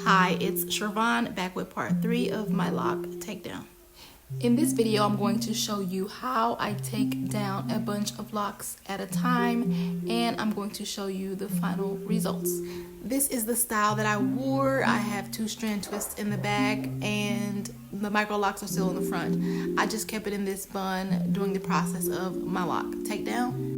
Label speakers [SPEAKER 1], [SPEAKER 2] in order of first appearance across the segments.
[SPEAKER 1] Hi, it's Shervon back with part 3 of my lock takedown. In this video, I'm going to show you how I take down a bunch of locks at a time, and I'm going to show you the final results. This is the style that I wore. I have 2-strand twists in the back, and the micro locks are still in the front. I just kept it in this bun during the process of my lock takedown.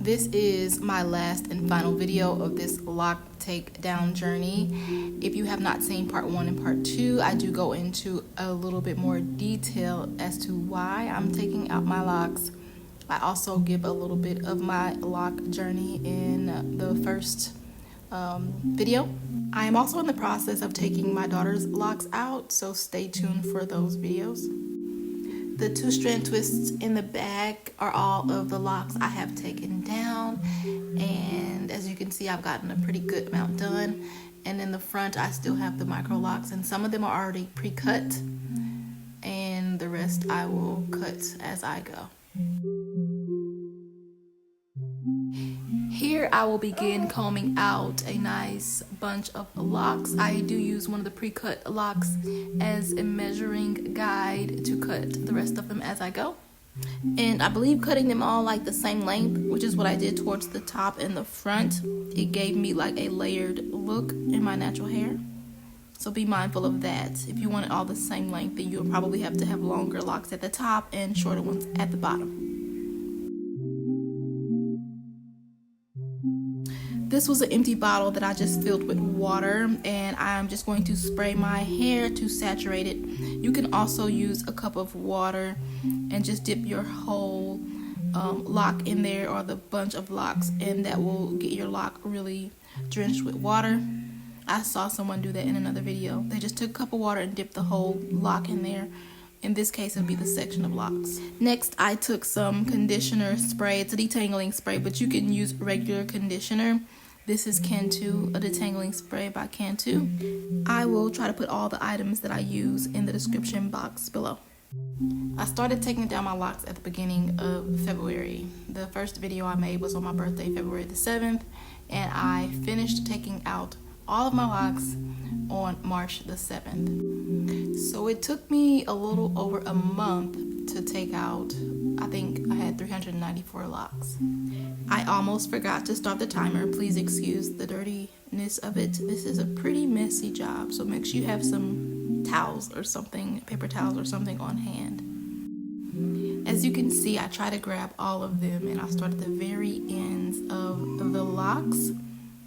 [SPEAKER 1] This is my last and final video of this lock takedown journey. If you have not seen part 1 and part 2, I do go into a little bit more detail as to why I'm taking out my locks. I also give a little bit of my lock journey in the first video. I am also in the process of taking my daughter's locks out, so stay tuned for those videos. The 2-strand twists in the back are all of the locks I have taken down, and as you can see, I've gotten a pretty good amount done. And in the front, I still have the micro locks, and some of them are already pre-cut, and the rest I will cut as I go. Here I will begin combing out a nice bunch of locks. I do use one of the pre-cut locks as a measuring guide to cut the rest of them as I go. And I believe cutting them all like the same length, which is what I did towards the top and the front, it gave me like a layered look in my natural hair. So be mindful of that. If you want it all the same length, then you'll probably have to have longer locks at the top and shorter ones at the bottom. This was an empty bottle that I just filled with water, and I'm just going to spray my hair to saturate it. You can also use a cup of water and just dip your whole lock in there, or the bunch of locks, and that will get your lock really drenched with water. I saw someone do that in another video. They just took a cup of water and dipped the whole lock in there. In this case, it would be the section of locks. Next, I took some conditioner spray. It's a detangling spray, but you can use regular conditioner. This is Cantu, a detangling spray by Cantu. I will try to put all the items that I use in the description box below. I started taking down my locks at the beginning of February. The first video I made was on my birthday, February the 7th, and I finished taking out all of my locks on March the 7th. So it took me a little over a month to take out, I think I had 394 locks. I almost forgot to start the timer. Please excuse the dirtiness of it. This is a pretty messy job, so make sure you have some towels or something, paper towels or something on hand. As you can see, I try to grab all of them, and I start at the very ends of the locks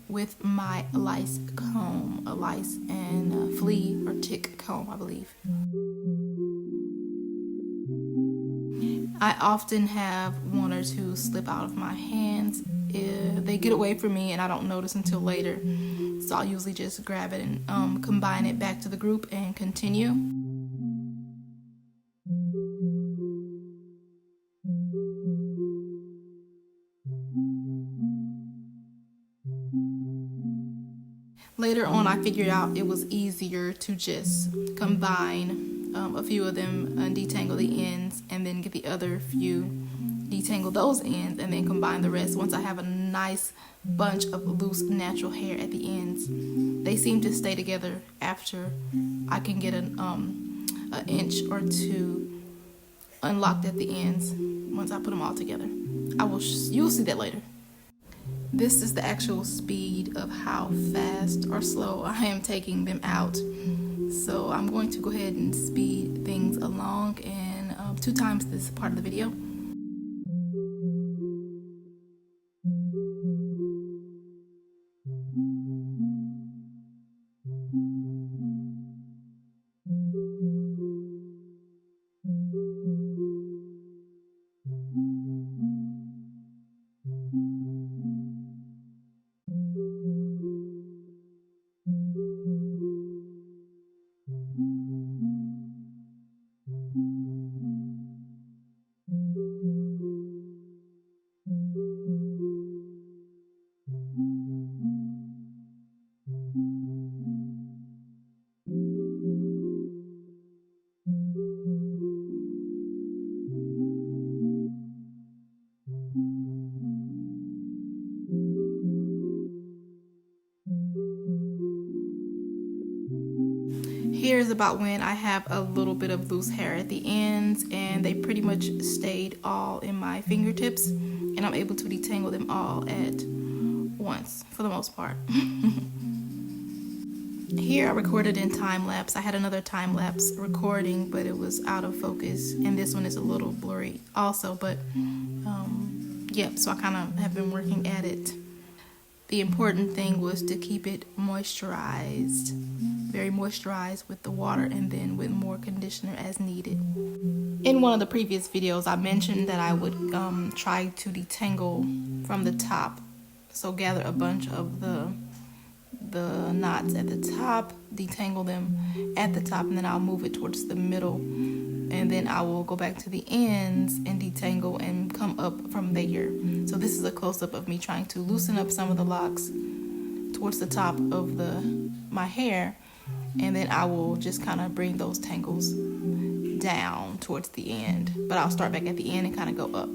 [SPEAKER 1] with my lice comb, a lice and flea or tick comb, I believe. I often have one or two slip out of my hands. They get away from me and I don't notice until later. So I'll usually just grab it and combine it back to the group and continue. Later on, I figured out it was easier to just combine a few of them and detangle the ends, and then get the other few, detangle those ends, and then combine the rest. Once I have a nice bunch of loose natural hair at the ends, they seem to stay together after I can get an inch or two unlocked at the ends. Once I put them all together, you'll see that later. This is the actual speed of how fast or slow I am taking them out. So I'm going to go ahead and speed things along in 2 times this part of the video. Here's about when I have a little bit of loose hair at the ends, and they pretty much stayed all in my fingertips, and I'm able to detangle them all at once for the most part. Here I recorded in time lapse. I had another time lapse recording, but it was out of focus, and this one is a little blurry also, but yep, so I kind of have been working at it. The important thing was to keep it moisturized, very moisturized with the water, and then with more conditioner as needed. In one of the previous videos, I mentioned that I would try to detangle from the top. So gather a bunch of the knots at the top, detangle them at the top, and then I'll move it towards the middle. And then I will go back to the ends and detangle and come up from there. So this is a close-up of me trying to loosen up some of the locks towards the top of my hair, and then I will just kind of bring those tangles down towards the end. But I'll start back at the end and kind of go up.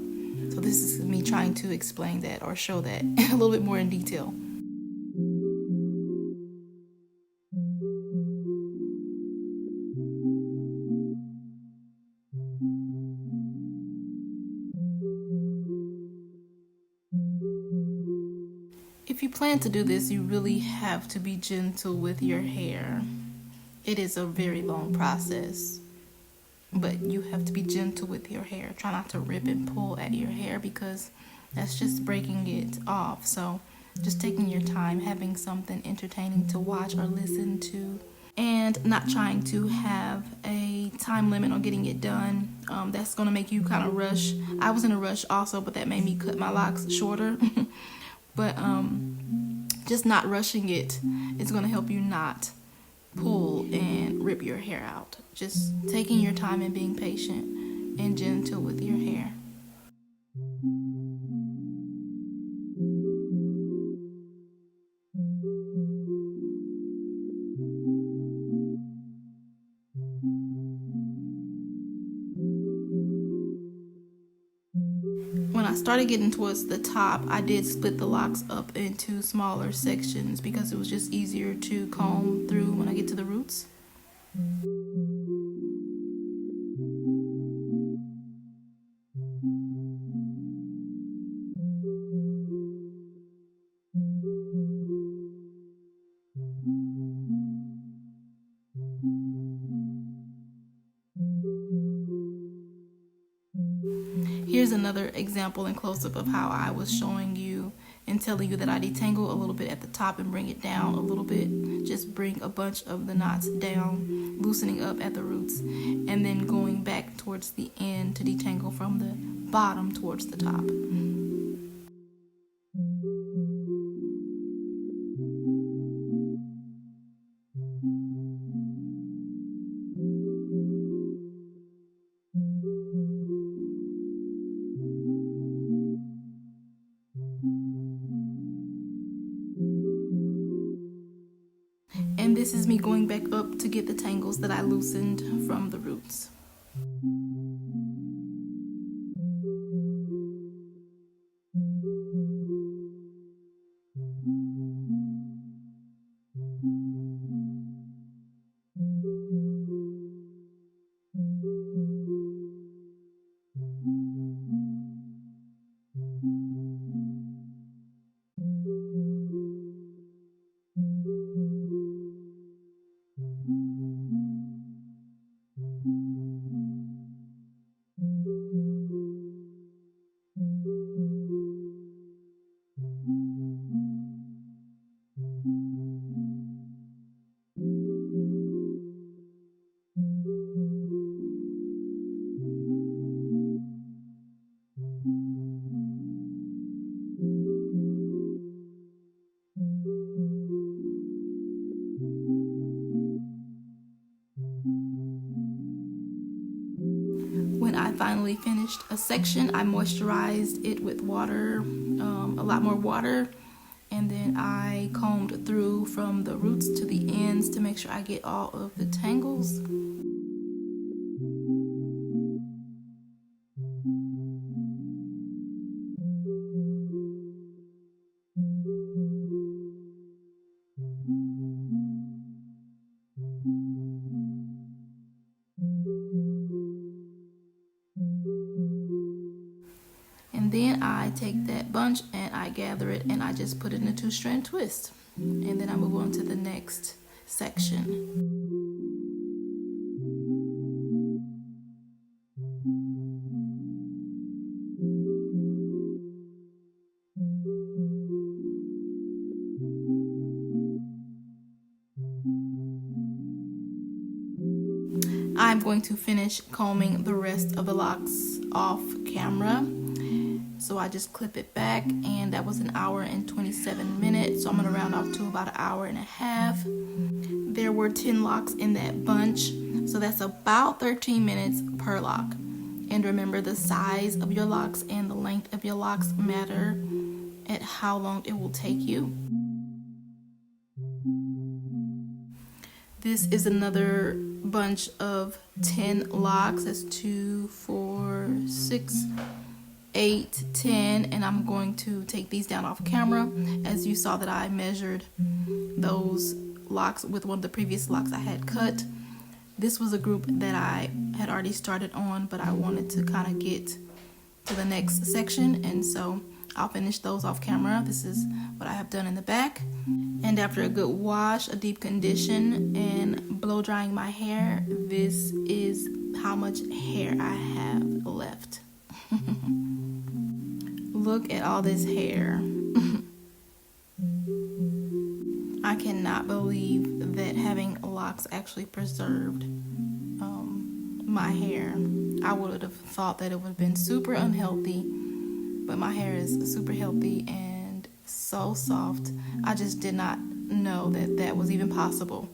[SPEAKER 1] So this is me trying to explain that or show that a little bit more in detail. If you plan to do this, you really have to be gentle with your hair. It is a very long process, but you have to be gentle with your hair. Try not to rip and pull at your hair because that's just breaking it off. So just taking your time, having something entertaining to watch or listen to, and not trying to have a time limit on getting it done. That's going to make you kind of rush. I was in a rush also, but that made me cut my locks shorter. But just not rushing it is going to help you not pull and rip your hair out. Just taking your time and being patient and gentle with your hair. When I started getting towards the top, I did split the locks up into smaller sections because it was just easier to comb through when I get to the roots. Here's another example and close-up of how I was showing you and telling you that I detangle a little bit at the top and bring it down a little bit. Just bring a bunch of the knots down, loosening up at the roots, and then going back towards the end to detangle from the bottom towards the top. And this is me going back up to get the tangles that I loosened from the roots. When I finally finished a section, I moisturized it with water, a lot more water, and then I combed through from the roots to the ends to make sure I get all of the tangles. I take that bunch and I gather it and I just put it in a 2-strand twist. And then I move on to the next section. I'm going to finish combing the rest of the locks off camera. So I just clip it back, and that was 1 hour and 27 minutes. So I'm going to round off to about 1.5 hours. There were 10 locks in that bunch, so that's about 13 minutes per lock. And remember, the size of your locks and the length of your locks matter at how long it will take you. This is another bunch of 10 locks. That's 2, 4, 6, 8, 10, and I'm going to take these down off camera. As you saw that I measured those locks with one of the previous locks I had cut. This was a group that I had already started on, but I wanted to kind of get to the next section, and so I'll finish those off camera. This is what I have done in the back. And after a good wash, a deep condition, and blow drying my hair, this is how much hair I have left. Look at all this hair. I cannot believe that having locks actually preserved my hair. I would have thought that it would have been super unhealthy, but my hair is super healthy and so soft. I just did not know that that was even possible.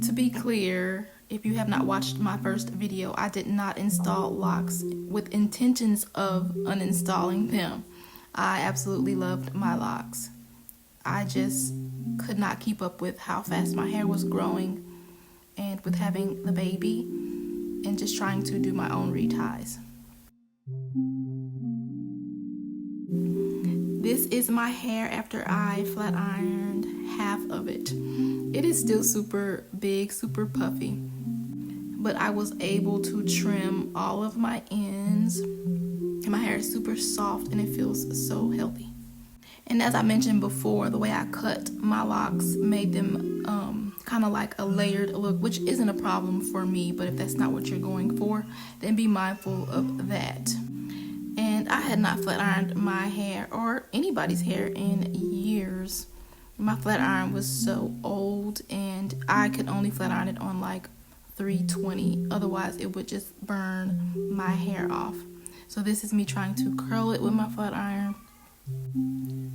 [SPEAKER 1] To be clear, if you have not watched my first video, I did not install locks with intentions of uninstalling them. I absolutely loved my locks. I just could not keep up with how fast my hair was growing, and with having the baby and just trying to do my own reties. This is my hair after I flat ironed half of it. It is still super big, super puffy, but I was able to trim all of my ends, and my hair is super soft and it feels so healthy. And as I mentioned before, the way I cut my locks made them kind of like a layered look, which isn't a problem for me, but if that's not what you're going for, then be mindful of that. And I had not flat ironed my hair or anybody's hair in years. My flat iron was so old, and I could only flat iron it on like 320. Otherwise, it would just burn my hair off. So this is me trying to curl it with my flat iron.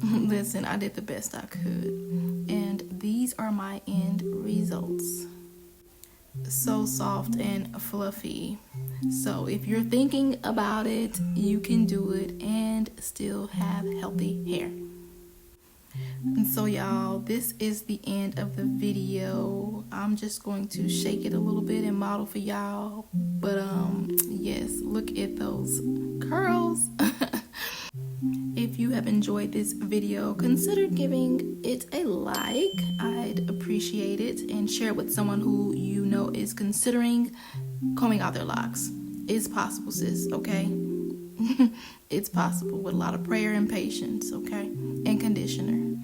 [SPEAKER 1] Listen, I did the best I could, and these are my end results. So soft and fluffy. So if you're thinking about it, you can do it and still have healthy hair. And so y'all, this is the end of the video. I'm just going to shake it a little bit and model for y'all. But yes, look at those curls. If you have enjoyed this video, consider giving it a like. I'd appreciate it, and share it with someone who you know is considering combing out their locks. It's possible, sis, okay? It's possible with a lot of prayer and patience, okay? And conditioner.